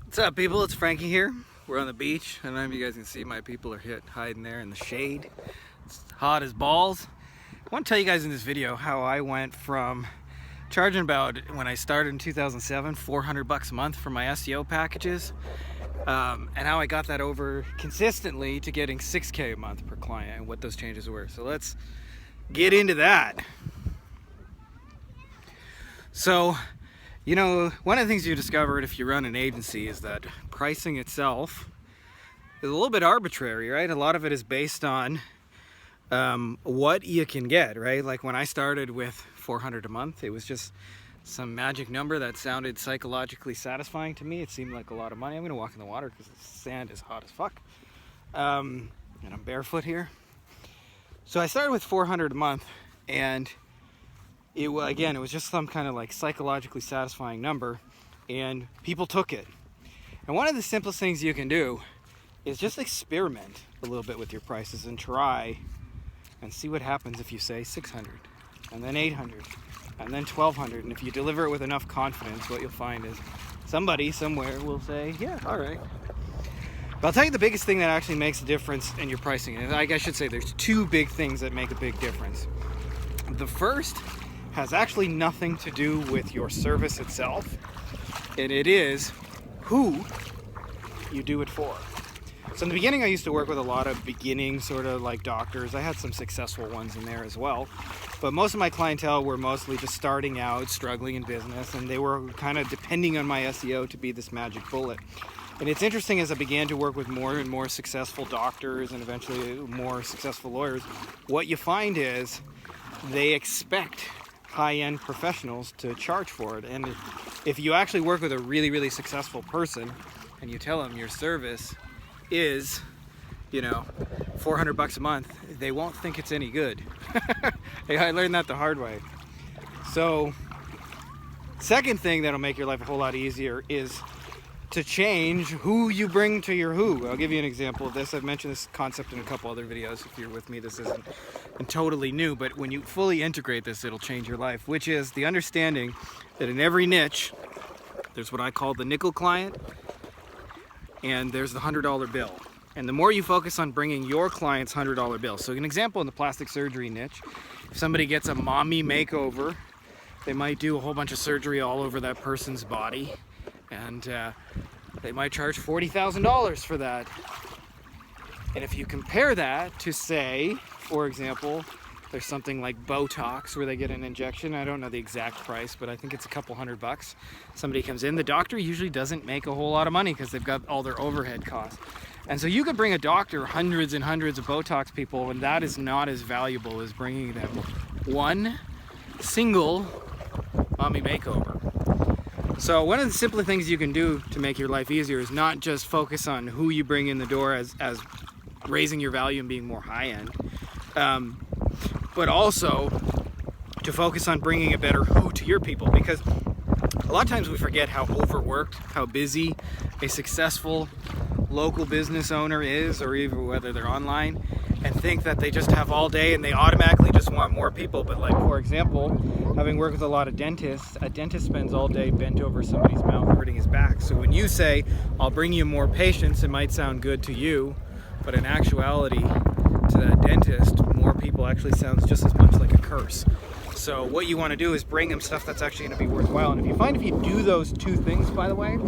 What's up, people? It's Frankie here. We're on the beach. I don't know if you guys can see my people are hiding there in the shade. It's hot as balls. I want to tell you guys in this video how I went from charging about, when I started in 2007, $400 a month for my SEO packages, and how I got that over consistently to getting $6K a month per client and what those changes were. So let's get into that. So, you know, one of the things you discovered if you run an agency is that pricing itself is a little bit arbitrary, right? A lot of it is based on what you can get, right? Like when I started with $400 a month, it was just some magic number that sounded psychologically satisfying to me. It seemed like a lot of money. I'm gonna walk in the water because the sand is hot as fuck. And I'm barefoot here. So I started with $400 a month, and it was just some kind of like psychologically satisfying number, and people took it. And one of the simplest things you can do is just experiment a little bit with your prices and try and see what happens if you say 600 and then 800 and then 1200. And if you deliver it with enough confidence, what you'll find is somebody somewhere will say, yeah, all right. But I'll tell you the biggest thing that actually makes a difference in your pricing. And I should say there's two big things that make a big difference. The first has actually nothing to do with your service itself, and it is who you do it for. So in the beginning, I used to work with a lot of beginning sort of like doctors. I had some successful ones in there as well, but most of my clientele were mostly just starting out, struggling in business, and they were kind of depending on my SEO to be this magic bullet. And it's interesting, as I began to work with more and more successful doctors and eventually more successful lawyers, what you find is they expect high-end professionals to charge for it. And if you actually work with a really, really successful person and you tell them your service is, you know, $400 a month, they won't think it's any good. I learned that the hard way. So, second thing that'll make your life a whole lot easier is to change who you bring to your who. I'll give you an example of this. I've mentioned this concept in a couple other videos. If you're with me, this isn't totally new, but when you fully integrate this, it'll change your life, which is the understanding that in every niche, there's what I call the nickel client, and there's the $100 bill. And the more you focus on bringing your client's $100 bill. So an example in the plastic surgery niche, if somebody gets a mommy makeover, they might do a whole bunch of surgery all over that person's body, and they might charge $40,000 for that. And if you compare that to, say, for example, there's something like Botox where they get an injection. I don't know the exact price, but I think it's a couple $100. Somebody comes in, the doctor usually doesn't make a whole lot of money because they've got all their overhead costs. And so you could bring a doctor hundreds and hundreds of Botox people, and that is not as valuable as bringing them one single mommy makeover. So one of the simple things you can do to make your life easier is not just focus on who you bring in the door as raising your value and being more high-end, but also to focus on bringing a better who to your people, because a lot of times we forget how overworked, how busy a successful local business owner is, or even whether they're online, and think that they just have all day and they automatically just want more people. But like, for example, having worked with a lot of dentists, a dentist spends all day bent over somebody's mouth hurting his back. So when you say, I'll bring you more patients, it might sound good to you, but in actuality, to that dentist, more people actually sounds just as much like a curse. So what you want to do is bring them stuff that's actually going to be worthwhile. And if you find if you do those two things, by the way,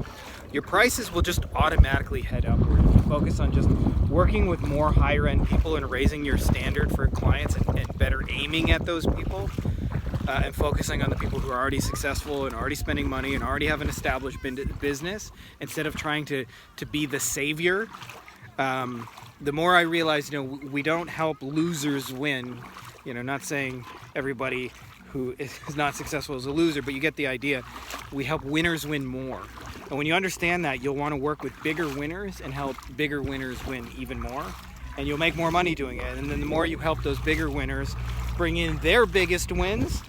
your prices will just automatically head upward. If you focus on just working with more higher end people and raising your standard for clients and better aiming at those people, and focusing on the people who are already successful and already spending money and already have an established business, instead of trying to be the savior. The more I realize, you know, we don't help losers win. You know, not saying everybody who is not successful is a loser, but you get the idea. We help winners win more. And when you understand that, you'll want to work with bigger winners and help bigger winners win even more. And you'll make more money doing it. And then the more you help those bigger winners bring in their biggest wins,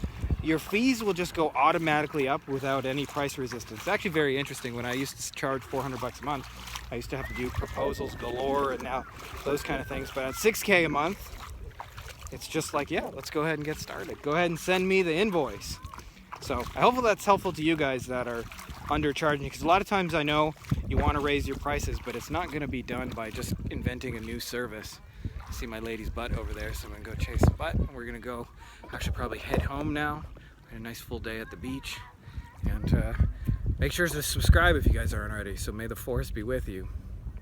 your fees will just go automatically up without any price resistance. It's actually very interesting. When I used to charge $400 a month, I used to have to do proposals galore and now those kind of things. But at $6K a month, it's just like, yeah, let's go ahead and get started. Go ahead and send me the invoice. So I hope that's helpful to you guys that are undercharging, because a lot of times I know you want to raise your prices, but it's not going to be done by just inventing a new service. I see my lady's butt over there, so I'm going to go chase the butt. We're going to go actually probably head home now. We had a nice full day at the beach. And make sure to subscribe if you guys aren't already. So may the force be with you.